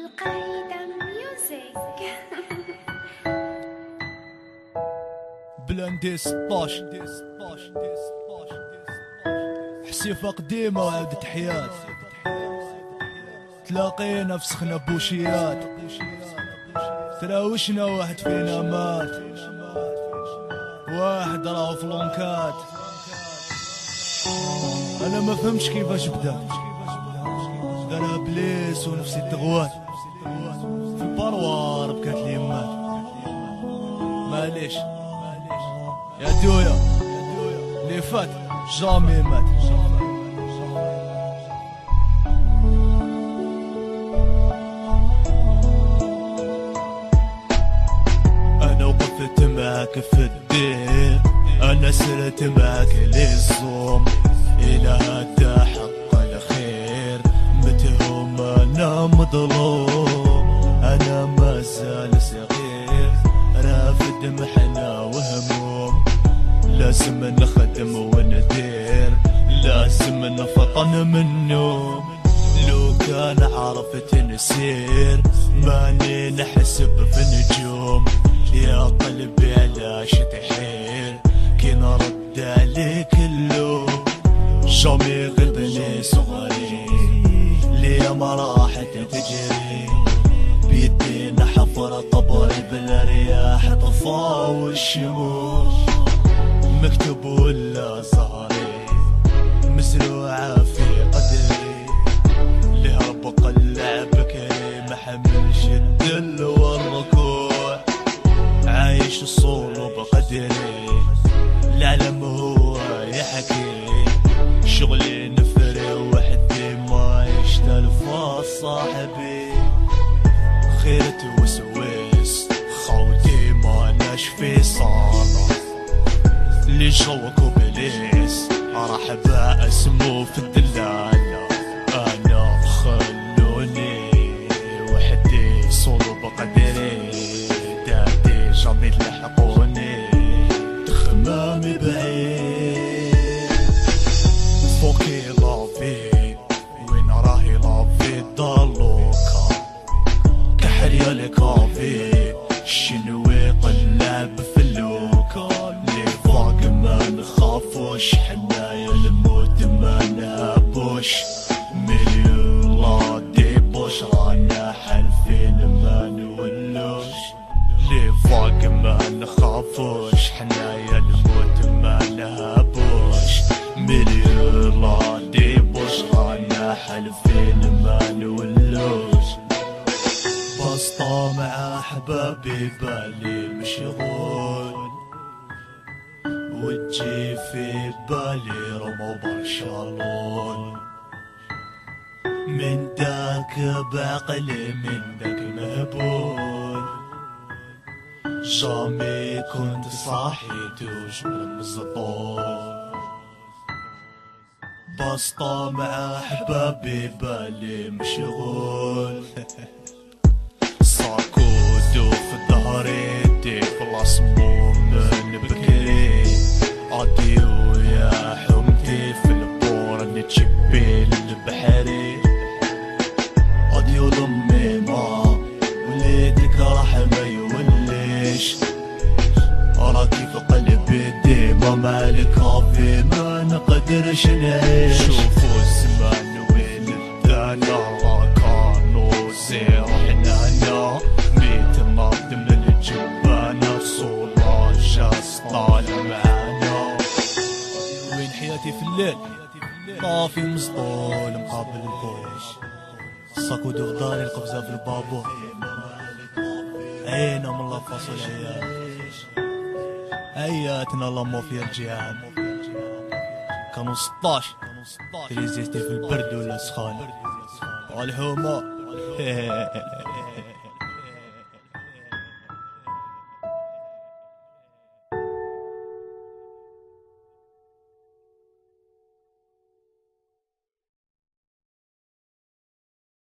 القاعدة ميوزك. بلاندي 16 حسيفة قديمة وعودة حياة. تلاقينا في سخنة بوشيات، تراوشنا واحد فينا مات، واحد راهو في لونكات. انا ما فهمتش كيفاش بدا، دارها بليس ونفسي تغوات في البروار. بكات لي مات معليش يا دويا اللي فات جامي مات. انا وقفت معاك في الدير، انا سرت معاك للزوم، الى هدا حق الخير متهم انا مظلوم. انا مازال صغير رافد محنة وهموم، لازم نخدم وندير، لازم نفطن من النوم. لو كان عرفت نسير ماني نحسب في نجوم. يا قلبي علاش تحير كي نرد عليك اللوم. جامي غبني صغري ليام راحت تجري، بيدينا حفر قبري بالرياح طفا والشموس. مكتوب ولا زهري مزروعة في قدري، اللي هرب قلع بكري ما حملش الدل والركوع. عايش الصولو بقدري العالم هو يحكي، شغلي نفري وحدي ما يشتلفى صاحبي. خيرة وسويس خوتي ما نشفي صالة، اللي جوك وبليس راح اسمو في الدلالة. انا خلوني وحدي صولو بقدري، دادي جامي تلحقوني تخمامي بعيد. فوقي لافي وين راهي لافي ضلوكا، كحريا الكافي شنوي قلب في اللوكا. لي فاق ما نخافوش حنايا الموت ما نهابوش، مليون لا ديبوش رانا حالفين ما نولوش. لي فاق ما نخافوش حنايا الموت ما نهابوش، مليون لا ديبوش رانا حالفين ما نولوش. بسطة مع احبابي بالي مشغول، وتجي في بالي روما وبرشلون. من داك بعقلي من داك مهبول، جامي كنت صاحي توجور مزطول. بسطة مع احبابي بالي مشغول. ساكودو في ظهري ديف الصموم من بكري، عديو يا حمتي في البور نتشبي البحري. عديو ضمي ما وليدك راح ما يوليش، راكي في قلبي ديما مع الكافي ما نقدرش نعيش. شوفوا الزمان وين ادانا كانو زيرو حنانا، ميت ناض من الجبانة صولا جاس طالع معانا. وين حياتي في الليل طافي مسطول مقابل البوش، ساكودو في داري القفزة في البابور، عينا من الله فاصل عياتنا لامو في الجيعان. كانوا 16 تريزيستي في البرد ولا سخان والحومة